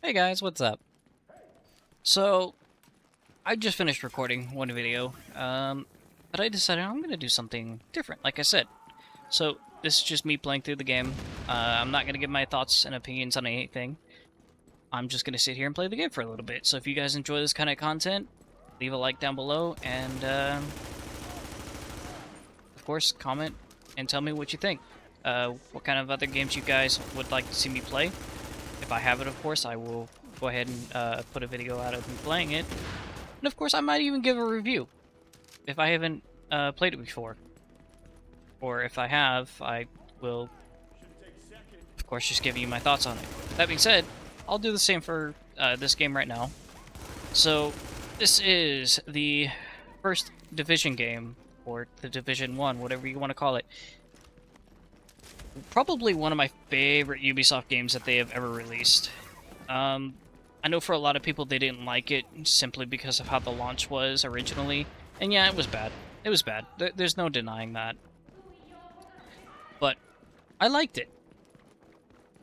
Hey guys, what's up? So, I just finished recording one video, but I decided I'm gonna do something different, like I said. So, this is just me playing through the game. I'm not gonna give my thoughts and opinions on anything. I'm just gonna sit here and play the game for a little bit. So if you guys enjoy this kind of content, leave a like down below, and of course, comment and tell me what you think. What kind of other games you guys would like to see me play. If I have it, of course, I will go ahead and put a video out of me playing it. And of course, I might even give a review if I haven't played it before. Or if I have, I will, of course, just give you my thoughts on it. That being said, I'll do the same for this game right now. So, this is the first Division game, or the Division 1, whatever you want to call it. Probably one of my favorite Ubisoft games that they have ever released. I know for a lot of people they didn't like it simply because of how the launch was originally. And yeah, it was bad. It was bad. There's no denying that. But I liked it.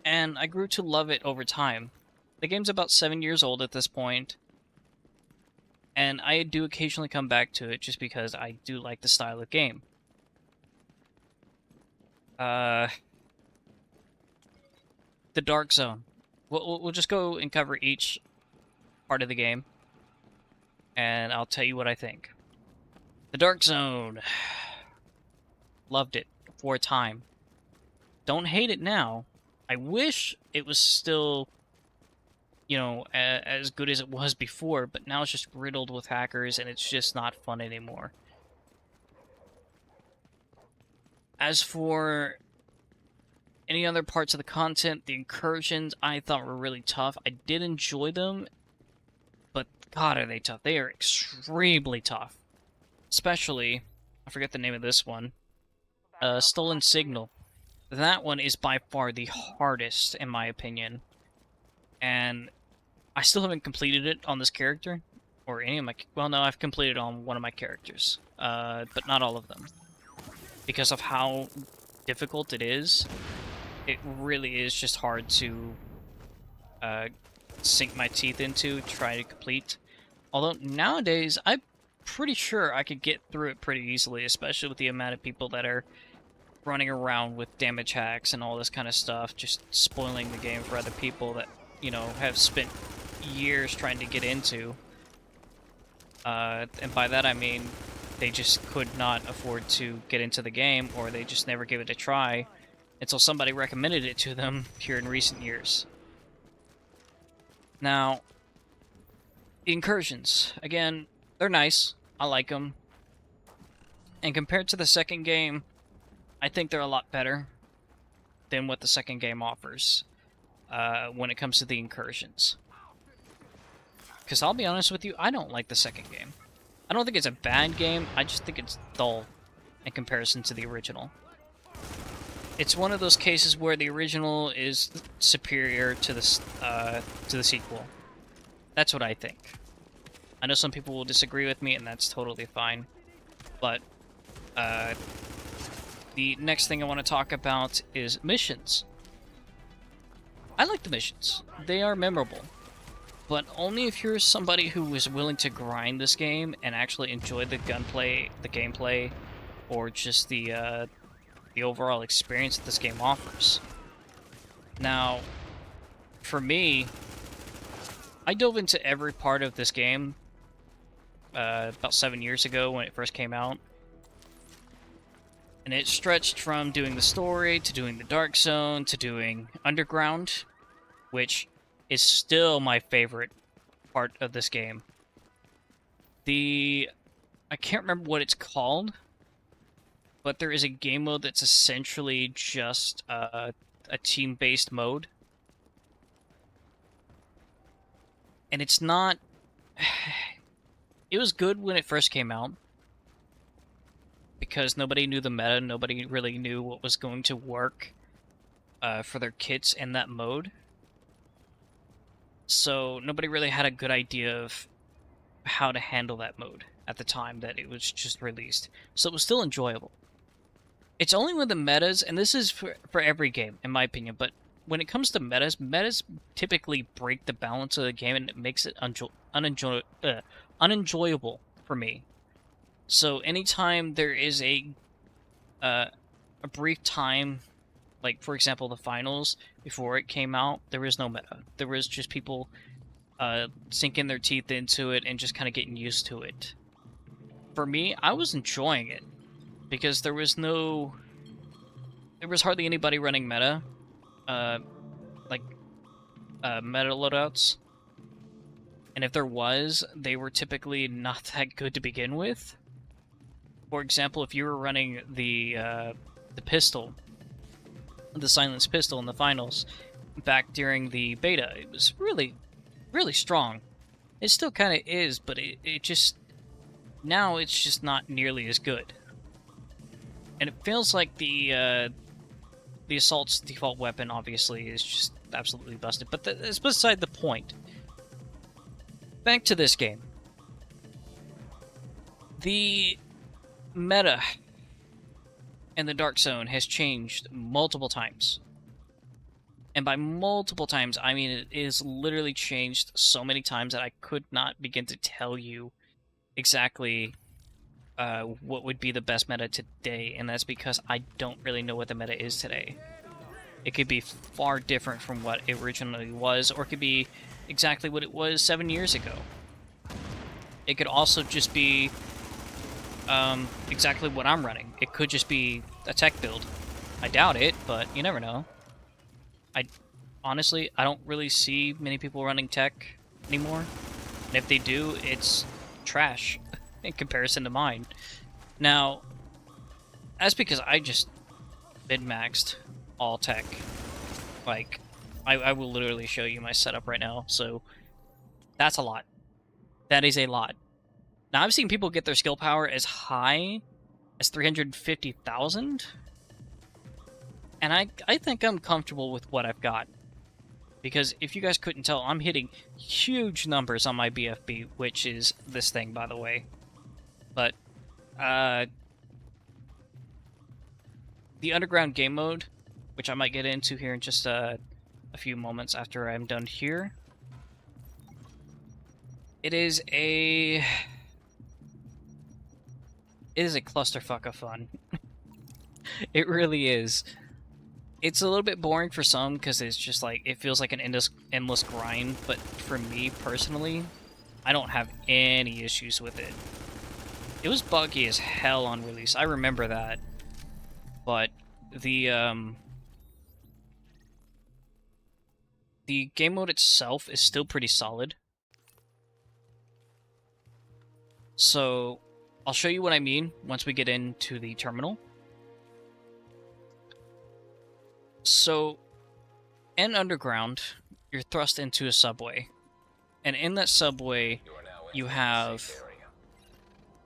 And I grew to love it over time. The game's about 7 years old at this point, and I do occasionally come back to it just because I do like the style of game. The Dark Zone. We'll just go and cover each part of the game, and I'll tell you what I think. The Dark Zone. Loved it for a time. Don't hate it now. I wish it was still, as good as it was before, but now it's just riddled with hackers, and it's just not fun anymore. As for any other parts of the content, the incursions I thought were really tough. I did enjoy them, but God, are they tough. They are extremely tough. Especially, I forget the name of this one, Stolen Signal. That one is by far the hardest, in my opinion. And I still haven't completed it on this character, or any of my... Well, no, I've completed on one of my characters, but not all of them. Because of how difficult it is, it really is just hard to sink my teeth into, try to complete. Although nowadays, I'm pretty sure I could get through it pretty easily, especially with the amount of people that are running around with damage hacks and all this kind of stuff, just spoiling the game for other people that, have spent years trying to get into. And by that I mean they just could not afford to get into the game, or they just never gave it a try until somebody recommended it to them here in recent years. Now, the incursions. Again, they're nice. I like them. And compared to the second game, I think they're a lot better than what the second game offers when it comes to the incursions. Because I'll be honest with you, I don't like the second game. I don't think it's a bad game, I just think it's dull in comparison to the original. It's one of those cases where the original is superior to the sequel. That's what I think. I know some people will disagree with me, and that's totally fine. But the next thing I want to talk about is missions. I like the missions. They are memorable. But only if you're somebody who is willing to grind this game and actually enjoy the gunplay, the gameplay, or just the overall experience that this game offers. Now, for me, I dove into every part of this game about 7 years ago when it first came out. And it stretched from doing the story, to doing the Dark Zone, to doing Underground, which is still my favorite part of this game. I can't remember what it's called, but there is a game mode that's essentially just a team-based mode. And it's not... It was good when it first came out, because nobody knew the meta, nobody really knew what was going to work for their kits in that mode. So nobody really had a good idea of how to handle that mode at the time that it was just released. So it was still enjoyable. It's only when the metas, and this is for every game, in my opinion, but when it comes to metas typically break the balance of the game, and it makes it unenjoyable for me. So anytime there is a brief time, like for example the finals, before it came out, there was no meta. There was just people sinking their teeth into it and just kind of getting used to it. For me, I was enjoying it because there was hardly anybody running meta, meta loadouts. And if there was, they were typically not that good to begin with. For example, if you were running the pistol, the silenced pistol in the finals, back during the beta, it was really, really strong. It still kind of is, but it just... now it's just not nearly as good. And it feels like the assault's default weapon, obviously, is just absolutely busted. But that's beside the point. Back to this game. The meta in the Dark Zone has changed multiple times. And by multiple times, I mean it is literally changed so many times that I could not begin to tell you exactly what would be the best meta today, and that's because I don't really know what the meta is today. It could be far different from what it originally was, or it could be exactly what it was 7 years ago. It could also just be exactly what I'm running. It could just be a tech build. I doubt it, but you never know. Honestly, I don't really see many people running tech anymore. And if they do, it's trash in comparison to mine. Now, that's because I just min-maxed all tech. Like, I will literally show you my setup right now, so that's a lot. That is a lot. Now, I've seen people get their skill power as high as 350,000, and I think I'm comfortable with what I've got. Because if you guys couldn't tell, I'm hitting huge numbers on my BFB, which is this thing, by the way. But, the underground game mode, which I might get into here in just a few moments after I'm done here. It is a clusterfuck of fun. It really is. It's a little bit boring for some because it's just like, it feels like an endless grind, but for me personally, I don't have any issues with it. It was buggy as hell on release, I remember that. But the game mode itself is still pretty solid. So, I'll show you what I mean once we get into the terminal. So, in Underground, you're thrust into a subway. And in that subway, you have,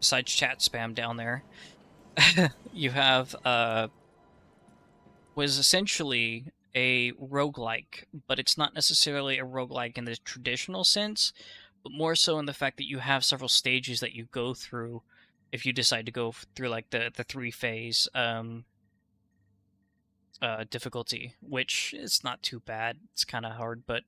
besides chat spam down there, you have, was essentially a roguelike, but it's not necessarily a roguelike in the traditional sense, but more so in the fact that you have several stages that you go through if you decide to go through, like, the 3-phase, difficulty, which is not too bad. It's kind of hard, but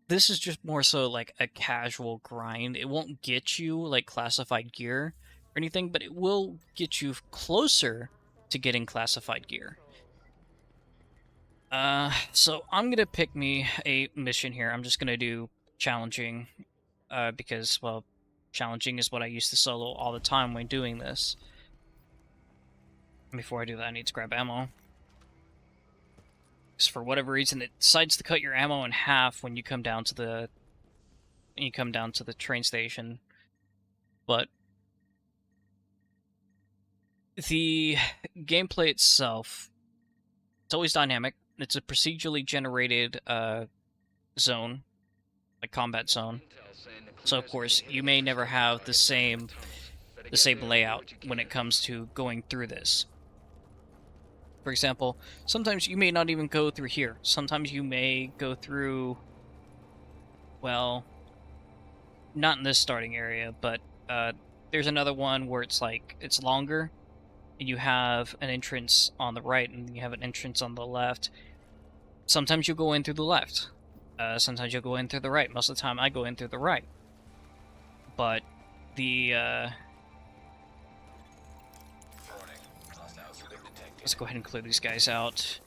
this is just more so like a casual grind. It won't get you like classified gear or anything, but it will get you closer to getting classified gear. So I'm gonna pick me a mission here. I'm just gonna do challenging, because, well, challenging is what I used to solo all the time when doing this. Before I do that, I need to grab ammo. For whatever reason, it decides to cut your ammo in half when you come down to the train station. But the gameplay itself, it's always dynamic. It's a procedurally generated zone, like combat zone. So of course, you may never have the same layout when it comes to going through this. For example, sometimes you may not even go through here. Sometimes you may go through, well, not in this starting area, but there's another one where it's like, it's longer, and you have an entrance on the right, and you have an entrance on the left. Sometimes you go in through the left. Sometimes you'll go in through the right. Most of the time, I go in through the right. But the let's go ahead and clear these guys out.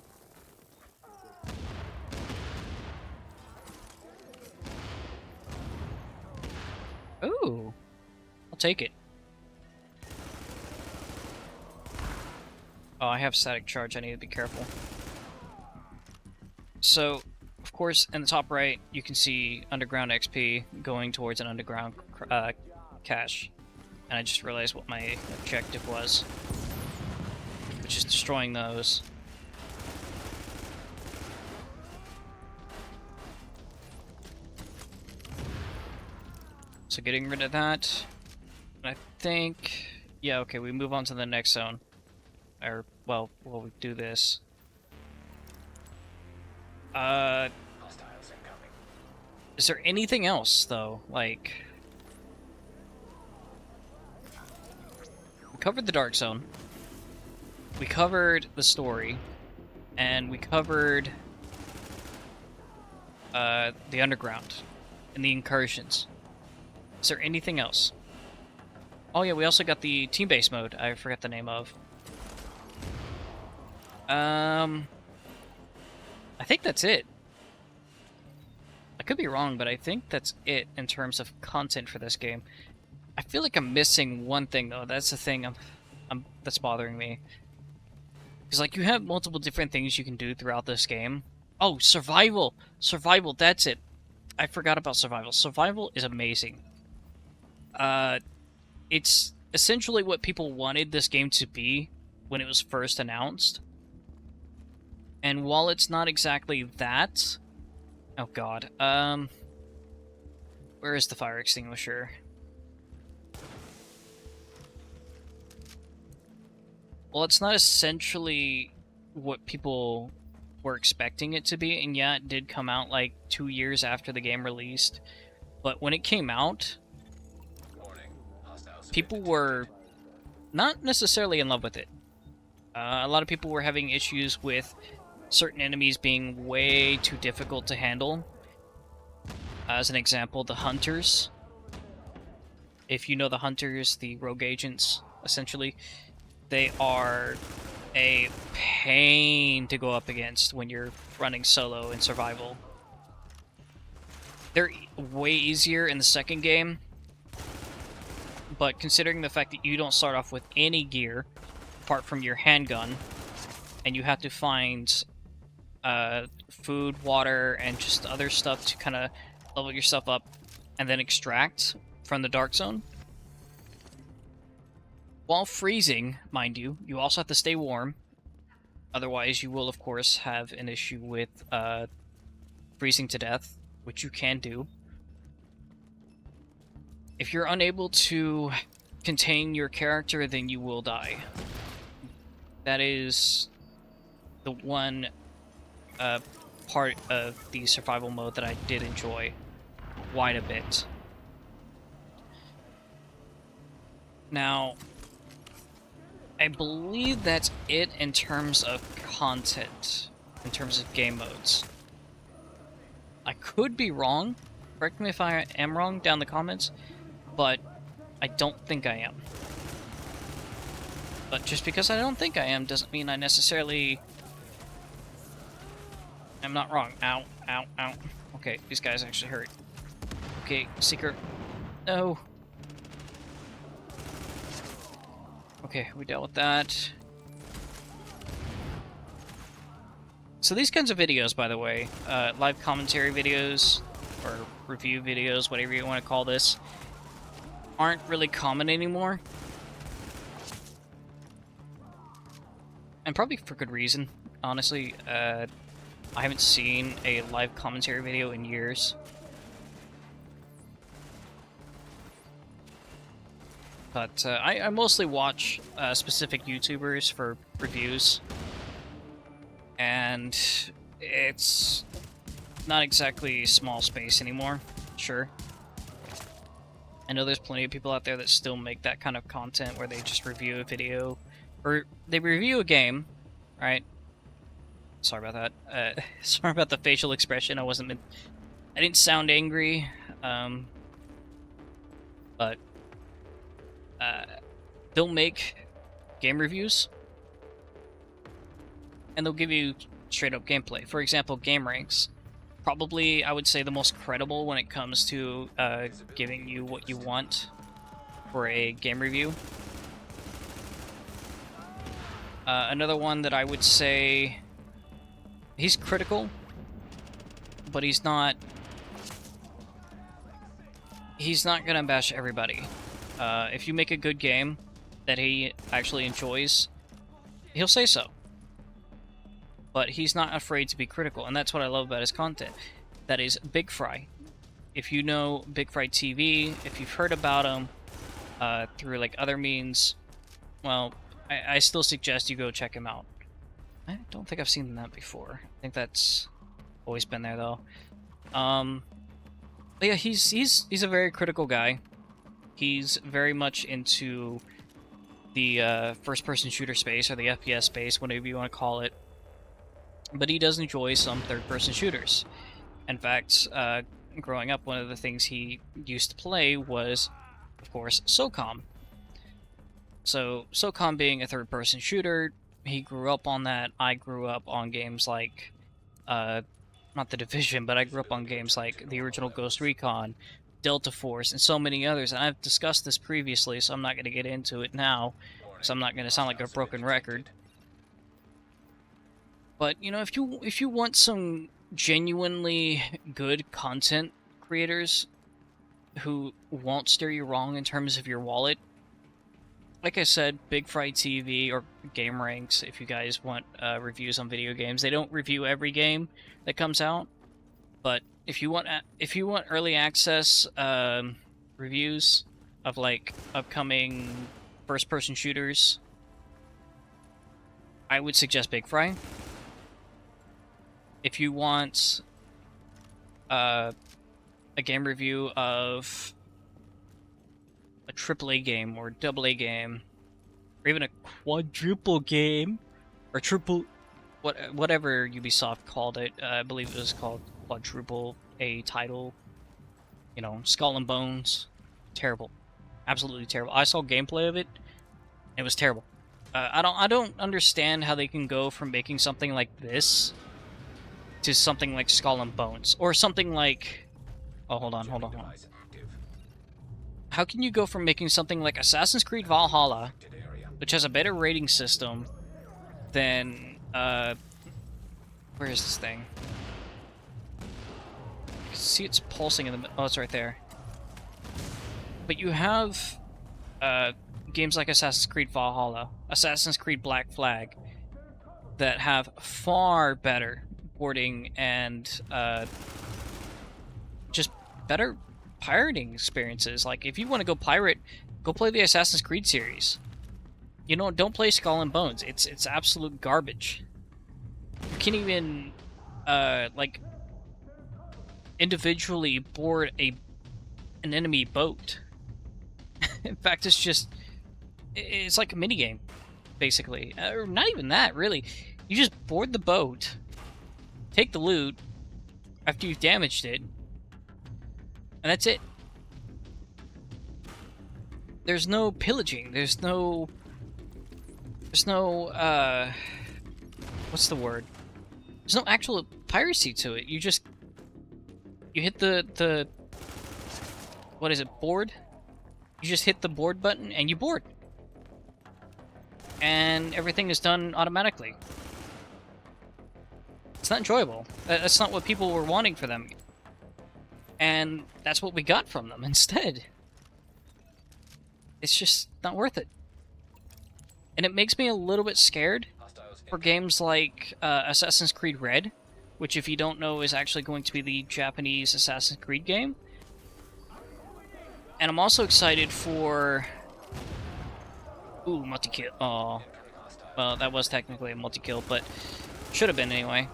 Ooh, I'll take it. Oh, I have static charge. I need to be careful. So, of course, in the top right, you can see underground XP going towards an underground cache. And I just realized what my objective was, which is destroying those. So getting rid of that. I think... Yeah, okay, we move on to the next zone. Or, well, we do this. Is there anything else, though? Like... We covered the Dark Zone. We covered the story. And we covered... the Underground. And the Incursions. Is there anything else? Oh yeah, we also got the team-based mode. I forgot the name of. I think that's it. I could be wrong, but I think that's it in terms of content for this game. I feel like I'm missing one thing though. That's the thing that's bothering me. Because like you have multiple different things you can do throughout this game. Oh, survival! Survival, that's it. I forgot about survival. Survival is amazing. It's essentially what people wanted this game to be when it was first announced. And while it's not exactly that... Oh god, where is the fire extinguisher? Well, it's not essentially what people were expecting it to be, and yeah, it did come out like 2 years after the game released. But when it came out, people were not necessarily in love with it. A lot of people were having issues with certain enemies being way too difficult to handle. As an example, the Hunters. If you know the Hunters, the rogue agents, essentially, they are a pain to go up against when you're running solo in survival. They're way easier in the second game, but considering the fact that you don't start off with any gear apart from your handgun, and you have to find food, water, and just other stuff to kind of level yourself up and then extract from the Dark Zone. While freezing, mind you, you also have to stay warm. Otherwise, you will, of course, have an issue with freezing to death, which you can do. If you're unable to contain your character, then you will die. That is the one part of the survival mode that I did enjoy quite a bit. Now, I believe that's it in terms of content, in terms of game modes. I could be wrong. Correct me if I am wrong down in the comments, but I don't think I am. But just because I don't think I am doesn't mean I necessarily... I'm not wrong. Ow, ow, ow. Okay, these guys actually hurt. Okay, Seeker. No. Okay, we dealt with that. So these kinds of videos, by the way, live commentary videos, or review videos, whatever you want to call this, aren't really common anymore. And probably for good reason, honestly. I haven't seen a live commentary video in years. But I mostly watch specific YouTubers for reviews. And it's not exactly small space anymore, sure. I know there's plenty of people out there that still make that kind of content where they just review a video, or they review a game, right? Sorry about that. Sorry about the facial expression. I didn't sound angry. But they'll make game reviews, and they'll give you straight up gameplay. For example, GameRanks. Probably, I would say, the most credible when it comes to giving you what you want for a game review. Another one that I would say, he's critical, but he's not gonna bash everybody. If you make a good game that he actually enjoys, he'll say so. But he's not afraid to be critical, and that's what I love about his content. That is Big Fry. If you know Big Fry TV, if you've heard about him through like other means, well, I still suggest you go check him out. I don't think I've seen that before. I think that's always been there though. But yeah, he's a very critical guy. He's very much into the first-person shooter space, or the FPS space, whatever you want to call it. But he does enjoy some third-person shooters. In fact, growing up, one of the things he used to play was, of course, SOCOM. So, SOCOM being a third-person shooter, he grew up on that. I grew up on games like, not The Division, but I grew up on games like the original Ghost Recon, Delta Force, and so many others. And I've discussed this previously, so I'm not going to get into it now, because I'm not going to sound like a broken record. But, you know, if you want some genuinely good content creators who won't steer you wrong in terms of your wallet, like I said, Big Fry TV or GameRanks, if you guys want reviews on video games. They don't review every game that comes out, but if you want early access reviews of like upcoming first-person shooters, I would suggest Big Fry. If you want a game review of a AAA game or AA game, or even a quadruple game, or whatever Ubisoft called it, I believe it was called quadruple A title, you know, Skull and Bones, terrible, absolutely terrible. I saw gameplay of it, it was terrible. I don't understand how they can go from making something like this to something like Skull and Bones, or something like, oh, hold on. How can you go from making something like Assassin's Creed Valhalla, which has a better rating system than, where is this thing? You can see it's pulsing in the, oh, it's right there. But you have, games like Assassin's Creed Valhalla, Assassin's Creed Black Flag, that have far better porting and, just better pirating experiences. Like, if you want to go pirate, go play the Assassin's Creed series. You know, don't play Skull and Bones. It's absolute garbage. You can't even, like, individually board an enemy boat. In fact, it's like a minigame, basically. Or not even that, really. You just board the boat, take the loot after you've damaged it, and that's it. There's no pillaging. There's no, what's the word? There's no actual piracy to it. You hit the what is it, board? You just hit the board button and you board. And everything is done automatically. It's not enjoyable. That's not what people were wanting for them. And that's what we got from them instead. It's just not worth it. And it makes me a little bit scared for games like Assassin's Creed Red, which, if you don't know, is actually going to be the Japanese Assassin's Creed game. And I'm also excited for... Ooh, multi-kill. Oh. Well, that was technically a multi-kill, but should have been anyway.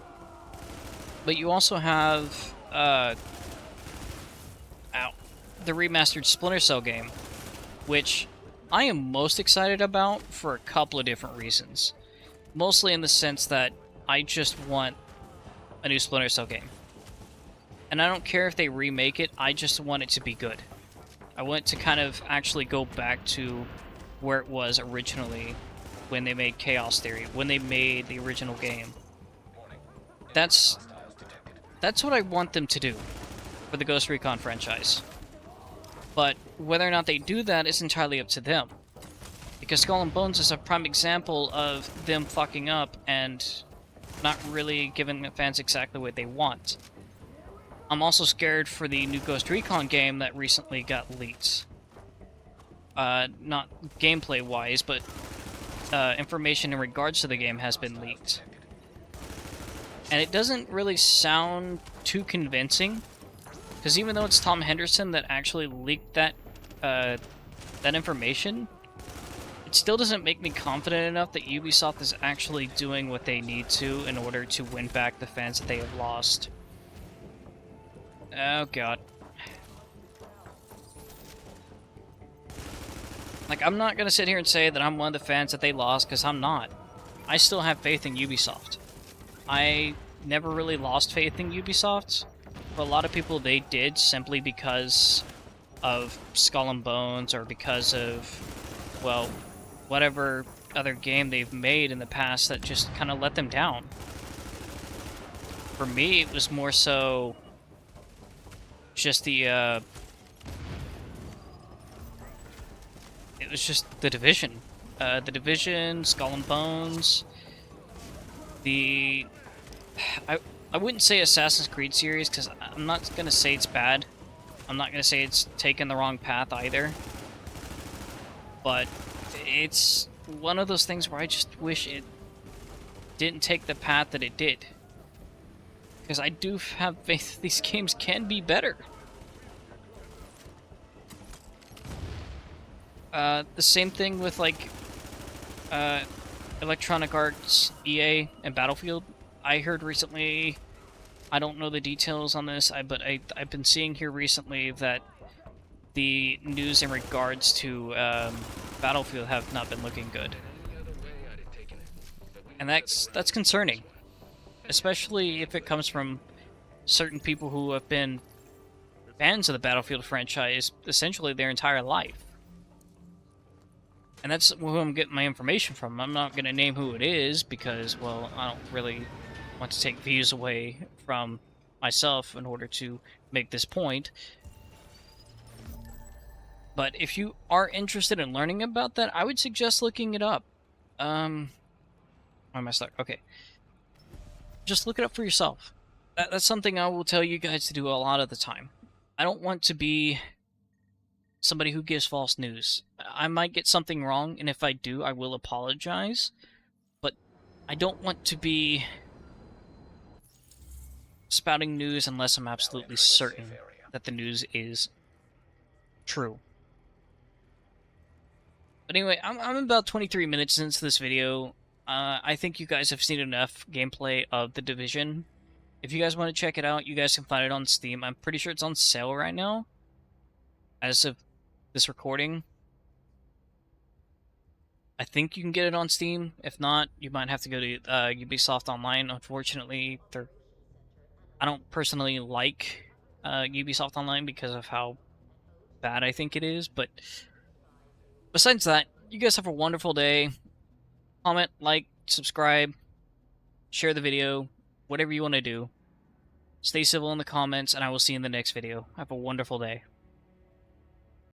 But you also have the remastered Splinter Cell game, which I am most excited about for a couple of different reasons. Mostly in the sense that I just want a new Splinter Cell game. And I don't care if they remake it, I just want it to be good. I want to kind of actually go back to where it was originally when they made Chaos Theory, when they made the original game. That's what I want them to do for the Ghost Recon franchise. But whether or not they do that is entirely up to them. Because Skull and Bones is a prime example of them fucking up and not really giving the fans exactly what they want. I'm also scared for the new Ghost Recon game that recently got leaked. Not gameplay-wise, but information in regards to the game has been leaked. And it doesn't really sound too convincing, because even though it's Tom Henderson that actually leaked that information, it still doesn't make me confident enough that Ubisoft is actually doing what they need to in order to win back the fans that they have lost. Oh god. Like, I'm not gonna sit here and say that I'm one of the fans that they lost, because I'm not. I still have faith in Ubisoft. I never really lost faith in Ubisoft. For a lot of people, they did simply because of Skull and Bones, or because of, well, whatever other game they've made in the past that just kind of let them down. For me, it was more so just the, it was just The Division. The Division, Skull and Bones, I wouldn't say Assassin's Creed series, because I'm not going to say it's bad. I'm not going to say it's taken the wrong path either. But it's one of those things where I just wish it didn't take the path that it did. Because I do have faith these games can be better. The same thing with, like, Electronic Arts, EA, and Battlefield. I heard recently, I don't know the details on this, but I've been seeing here recently that the news in regards to Battlefield have not been looking good. And that's concerning. Especially if it comes from certain people who have been fans of the Battlefield franchise essentially their entire life. And that's who I'm getting my information from. I'm not going to name who it is because, well, I don't really want to take views away from myself in order to make this point. But if you are interested in learning about that, I would suggest looking it up. Why am I stuck? Okay. Just look it up for yourself. That's something I will tell you guys to do a lot of the time. I don't want to be somebody who gives false news. I might get something wrong, and if I do, I will apologize. But I don't want to be spouting news unless I'm absolutely certain that the news is true. But anyway, I'm about 23 minutes into this video. I think you guys have seen enough gameplay of The Division. If you guys want to check it out, you guys can find it on Steam. I'm pretty sure it's on sale right now, as of this recording. I think you can get it on Steam. If not, you might have to go to Ubisoft Online. Unfortunately, I don't personally like Ubisoft Online because of how bad I think it is. But besides that, you guys have a wonderful day. Comment, like, subscribe, share the video, whatever you want to do. Stay civil in the comments, and I will see you in the next video. Have a wonderful day.